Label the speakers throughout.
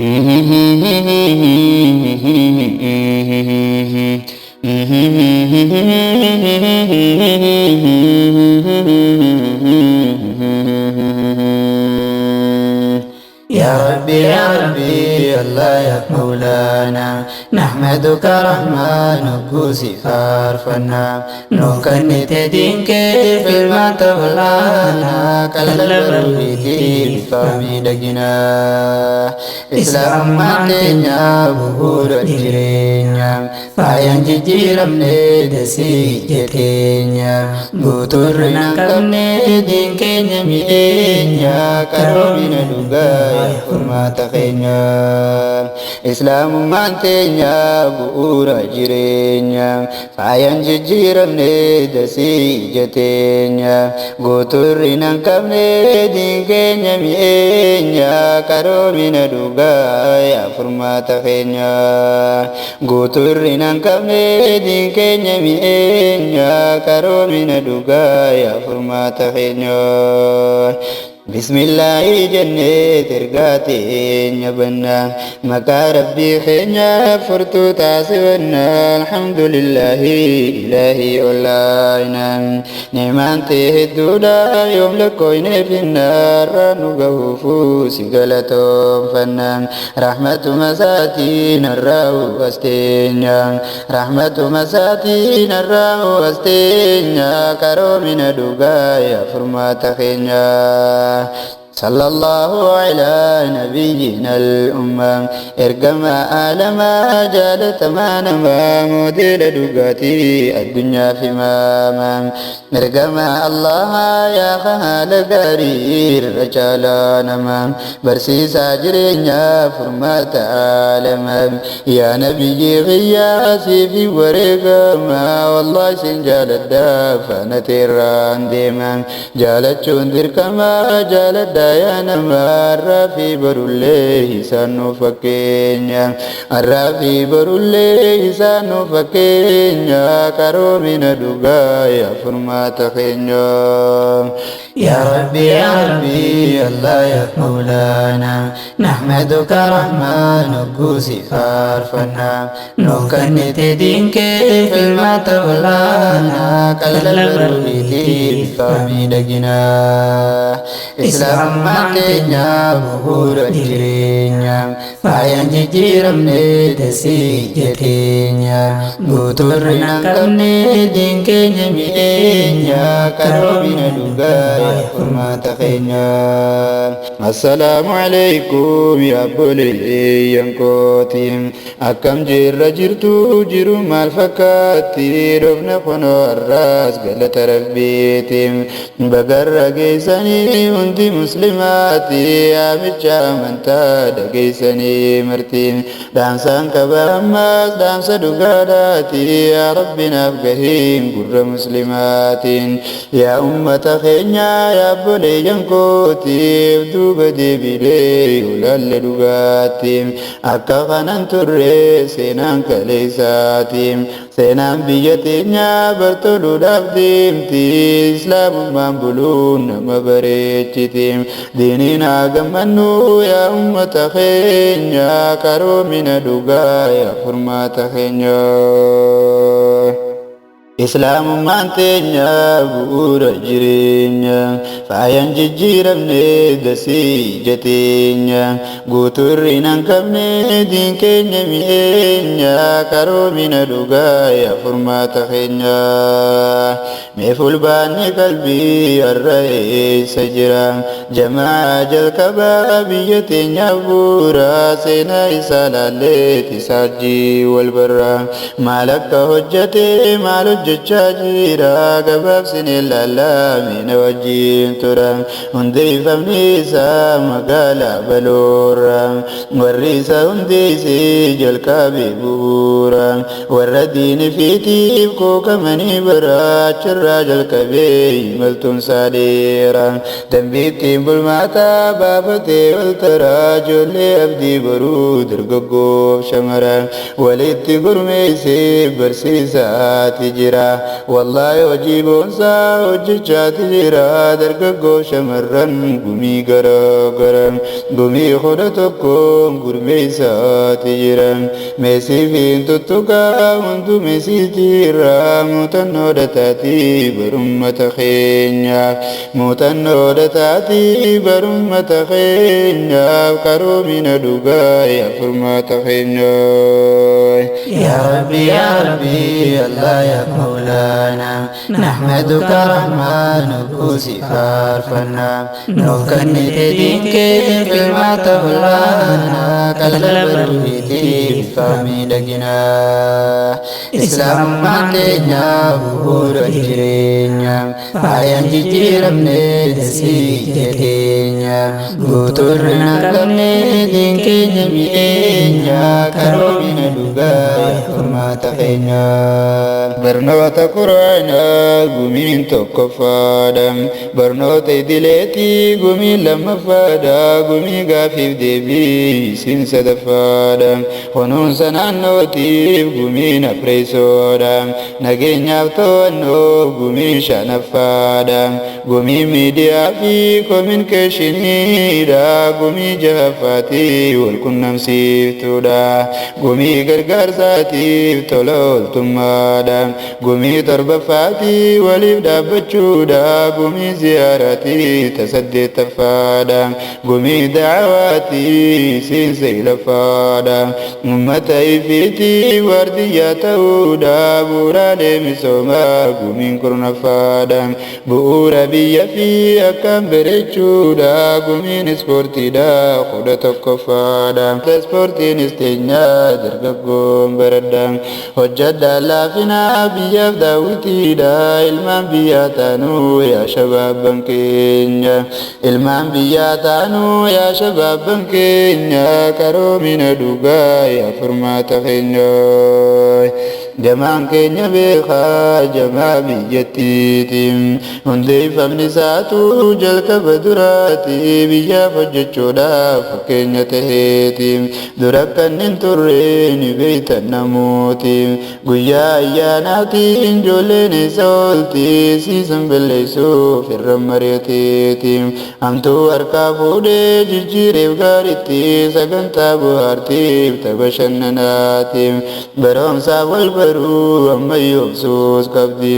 Speaker 1: يا ربي يا ربي الله يا مولانا نحمدك رحمن قوسي فارفنا نوكن تدين كيف المتولانا كالبر بيتي بفامي دقنا إسلام مانتنا بهور الجرينيا فايان جيرم ندسي جتينيا بوتورنا كم ندين كينيا مينيا كروبنا دوغاي Hormata keenya Islaamummaan teenya bu'uura jireenya faayaan jijjiiramne dasii ija teenya gootorri nan qabne diin keenya mi'eenya qaroomina dhugaa yaa furmaata keenya gootorri nan qabne diin keenya mi'eenya qaroomina dhugaa yaa furmaata keenya بسم الله جنة ترقاتين يبنى مكا ربي خينا فرتو تاسونا الحمد لله إلهي أولاينا نعمان تهدودا يوم لكوين في النار نقوفو سيقلتهم فنان رحمة مساتين الراو أستينيا رحمة مساتين الراو أستينيا كرومنا دوغايا فرمات خينيا صلى الله على نبينا الأمة ارقم آلما جالت ما موديل دقاتي الدنيا في ماما ارقم الله يا خال قرير رجالانا ما برسي ساجرين يا فرمات عالما يا نبي غياسي في ورقما والله سنجال الدافنة تيران ديما جالت شندر كما جالت يا نما الرافي برولي سانو فكينيا الرافي برولي سانو فكينيا كرومنا دوغا يا فرمات خينيا يا ربي يا ربي الله يا مولانا نحمدك رحمن قوسي فارفنا نوكن تدين كيف المتولانا كالبر بيتي بفامي دقنا إسلام mantenya buhur dirinya fayan jiram ne dasi jetinya butur nangkamne dingkenya mienya karobina duga hormata khenya assalamu alaikum ya boleh yang kotim akam jirra jirtu jiru mal fakati robna khono arras galata rabbitim bagarra geisani undi muslimati amicha manta dageisani martin dansan kabamas dansa dugadati ya rabbina afgahim gurra muslimatin ya ummata khenya ya boleh yang kotim duga debile ulal dugatim akka kanan turre senan kalesatim senan biyatinya bertolu dabdimti islam mambulun nama berecitim dinina gamanu ya ummata khenya karomina duga ya furmata khenya إسلام مانتينيا بورا جيرينيا فايان جيرمني دسي جتينيا غوتوري نانكمني دين كينيا مينيا كارومينا دوغا يا فرماتا خينيا ميفول باني قلبي الرئيس سجرا جماعة جلكبا بيتينيا بورا سينا إسالالي ساجي والبرا مالك هجتي مالك jajira gabab sinilala mina wajin turang undi famnisa magala balura warisa undi si jalka bibura waradini fiti ko kamani bara chirra jalka be maltun sadira dambiti bulmata babate ultara jolle abdi baru درگو شمرا ولیت گرمی سے برسی سات جرا keenya wallahi hojii boonsaa hojjechaati jira dargaggoo shamarran gumii garaa gumii kudha tokkoon gurmeessaati jira meesiifiin tuttuqaa hundu meesiitiirraa muuxannoodha taati barummata keenyaaf muuxannoodha taati barummata keenyaaf qaroomina dhugaa yaa furmaata keenyaa
Speaker 2: يا ربي الله يا مولانا نحمدك رحمن كوسي فارفنا نوكن تدينك في المطولانا كالبر في فامي لقنا إسلام مانتنا بور جرينا فاين جيرم ندسي جدينا غوتورنا لمن دينك جميعنا كرومنا دوغا furmaata keenya barnoota quraanaa gumiin tokkoffaadha barnoota idileetii gumiin lammaffaadha gumii gaafiif deebii isin sadaffaadha kunuunsa naannootiif gumiin afreessoodha nageenyaaf to'annoo gumiin shanaffaadha gumii miidiyaa fi kominikeeshiniidha gumii jahaffaatii walqunnamsiiftuudha gumii gargaarsaatiif tola ooltummaadha gumii torbaffaatiif waliif dhaabbachuudha gumii ziyaaraatiif tasaddeettaffaadha gumii da'awaatiif siinsa ilaffaadha ummata ifiitiif waardiyyaa ta'uudha bu'uuraalee misoomaa gumiin kurnaffaadha bu'uura biyya fi akkaan bareechuudha gumiin ispoortiidha kudha tokkoffaadha ispoortiinis teenyaa dargaggoon baradha hojjadha laafinaa biyyaaf daawwitiidha ilmaan biyyaa taanuu yaa shabaabban keenya ilmaan biyyaa taanuu yaa shabaabban keenya qaroomina dhugaa yaa furmaata keenya jamaan keenya beekaa jamaa biyyattiitiin hundeeffamni isaatu jalqaba duraati biyyaaf hojjechuudhaaf fakkeenya taheetiin dura kanneen turre ni beeytan namootiin guyyaa ayyaanaatiin ijoolleen isa oolti siisan balleessuuf irra mari'ateetiin hamtuu harkaa fuudhee jijjiireef gaariitti sagantaa bohaartiif tapha bashannanaatiin baroomsaaf wal baruu ammayyoomsuus qabdi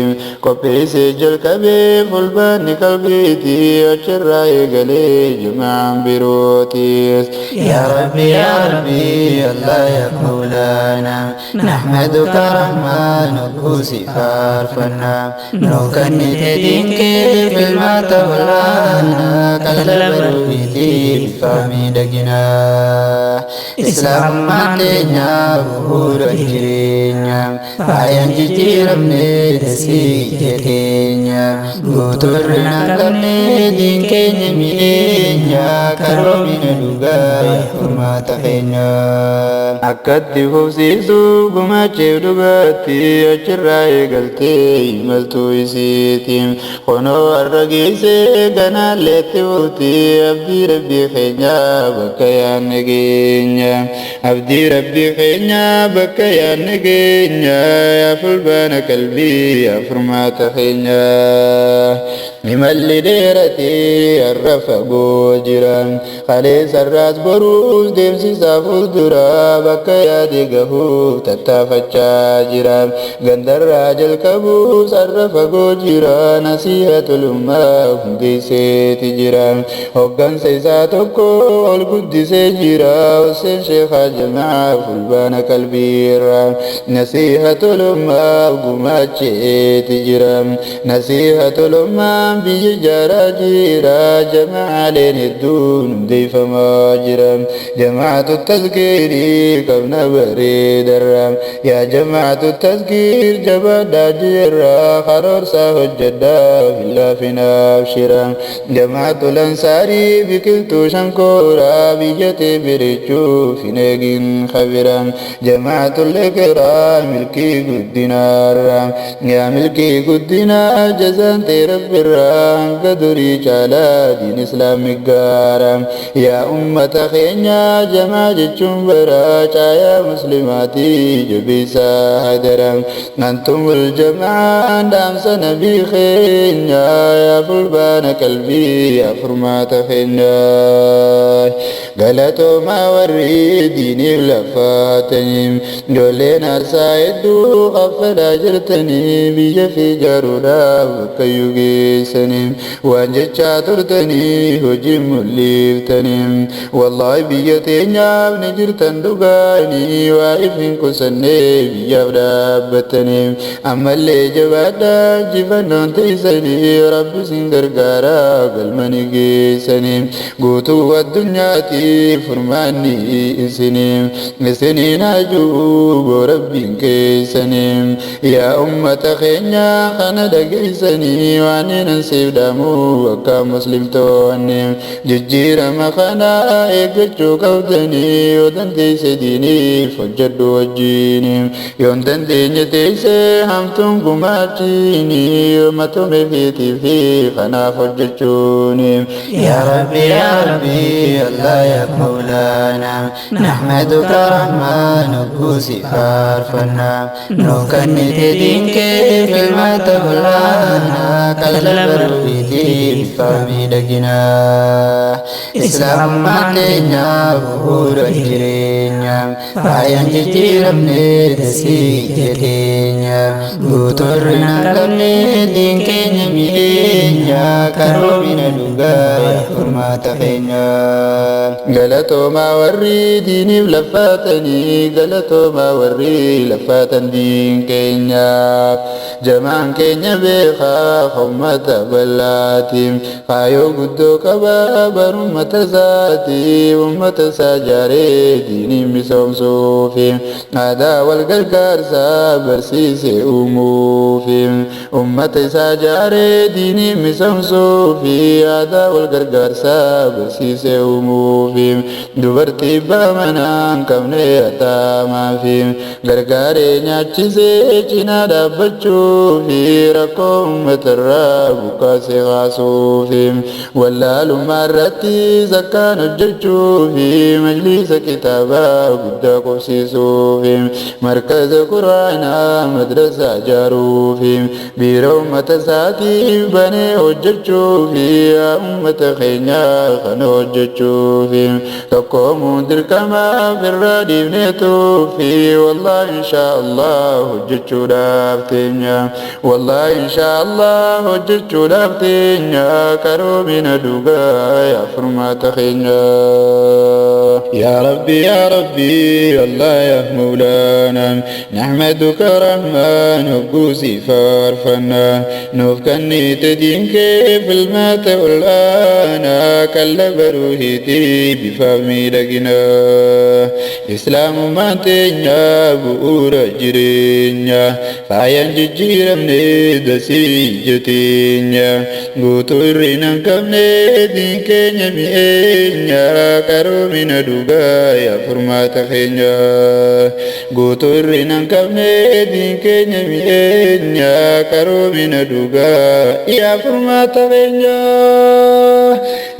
Speaker 2: qopheessee jalqabee fulbaanni qalbiiti achirraa eegalee jamaan birootis يا ربي الله يا مولانا نحمدك رحمن كوسي فارفنا نوكن تدينك في المطولانا كالبر في فامي لقنا إسلام مانتنا بور جرينا فاين جيرم ندسي جدينا غوتورنا لمن دينك جميعنا كرومنا دوغا furmaata keenya akkatti fufsiisuu gumaacheef dhugaatti achirraa eegaltee imaltuu isiitiin kunoo har'a geessee ganaalleetti bulti abdii rabbii keenya bakka yaadne geenya abdii rabbii keenya bakka yaadne geenya yaa fulbaana qalbii yaa furmaata keenya imalli dheeratee har'a fagoo jira kaleessarraas boruus deemsisaa fuuldura bakka yaade gahuuf tattaafachaa jira gandarraa jalqabuus har'a fagoo jira nasiihatul ummaa hundeesseeti jira hoggansa isaa tokko ol guddisee jira Hussein Sheekhaa Jamaa fulbaana qalbiirra nasiihatul ummaa gumaacheeti jira nasiihatul ummaa biyya jaaraa jira jamaaleen hedduun hundeeffamaa jira jamaatu tazkiirii qabna bareedarra yaa jamaatu tazkiir jabaadhaa jirra karoorsaa hojjedhaa fillaafinaaf shira jamaatu lansaarii biqiltuu shankooraa biyyatee bireechuuf hin eegin kabira jamaatu lekeraa milkii guddinaarra yaa milkii guddinaa jazaan ta'e rabbirra قدري جالا دين إسلام قارا يا أمة خينيا جماعة جنبرا يا مسلماتي جبيسا هدرا أنتم الجماعة دام سنبي خينيا يا فلبان قلبي يا فرمات خينيا قالتو ما وري ديني لفاتني دولينا سايدو غفلا جرتني بيا في جارودا وكيوغي سني وانجتشا ترتني هجي مليفتني والله بيا تينيا بنجرتن دوغاني وعيفين كسني بيا بدابتني أما اللي جوادا جفنان تيسني ربي سنگر غارا قلمني جيسني قوتو الدنيا فرماني سنين أجوب ربي كيسني يا أمة خينيا خانا دقيسني واني ننسيب دامو وكا مسلم توني ججير مخانا ايقجو كوتني ودنتي سديني فجد وجيني يوندنتي نتيسي همتم قماتيني ومتم فيتي في خنا فجدشوني
Speaker 1: يا ربي الله يا مولانا نحمدك رحمن قوسي فارفنا نوكني تدينك في المتولانا كالبر في فامي دقنا إسلام ماتنا بور جرينا فاين جيرمني تسيجتنا بوتورنا كمني دينك نمينا كرومنا لغاية حرمات خينا
Speaker 2: قالتو ما وري ديني لفاتني قالتو ما وري لفاتن دين كينيا جمان كينيا بيخا خمة بلاتي خايو قدو كبابر أمة ذاتي أمة ساجاري ديني مسوم صوفي هذا والقرقار سابر سيسي أموفي أمة ساجاري ديني مسوم صوفي هذا والقرقار سابر سيسي أموفي dubartii baamanaan qabne ataamaa fi gargaaree nyaachisee cinaa dhaabbachuu fi rakkoo uummatarraa bukaasee kaasuu fi wallaalummaa irratti zakkaan hojjechuu fi majlisa kitaabaa guddaa qobsiisuu fi markaza quraanaa madrasaa ijaaruu fi biiroo uummata isaatiif banee hojjechuu fi uummata keenyaa kana hojjechuu fi تقوم دركما في الرادي بنيتوفي والله إن شاء الله هجتشو دافتينيا والله إن شاء الله هجتشو دافتينيا كرو من دوغا يا فرما تخينيا يا ربي الله يا مولانا نحمدك رحمن وقوسي فارفنا نفكني تدين كيف المات والآنا كالبروهيتي بفهمي لقنا إسلام ما تنيا بؤور جرينيا فاين جيرا من دسيجتينيا قطورنا كمني دين كينيا مينيا كارو من دوغا يا فرمات خينيا قطورنا كمني دين كينيا مينيا كارو من دوغا يا فرمات خينيا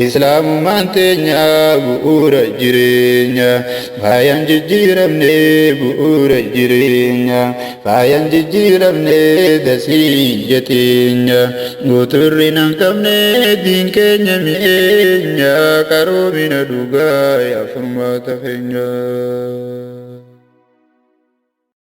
Speaker 2: إسلام ما تنيا بؤور جرينيا فاين جيرا من بؤور جرينيا فاين جيرا من دسيجتينيا قطورنا كمني دين كينيا مينيا كارو من دوغا يا فرمات خينيا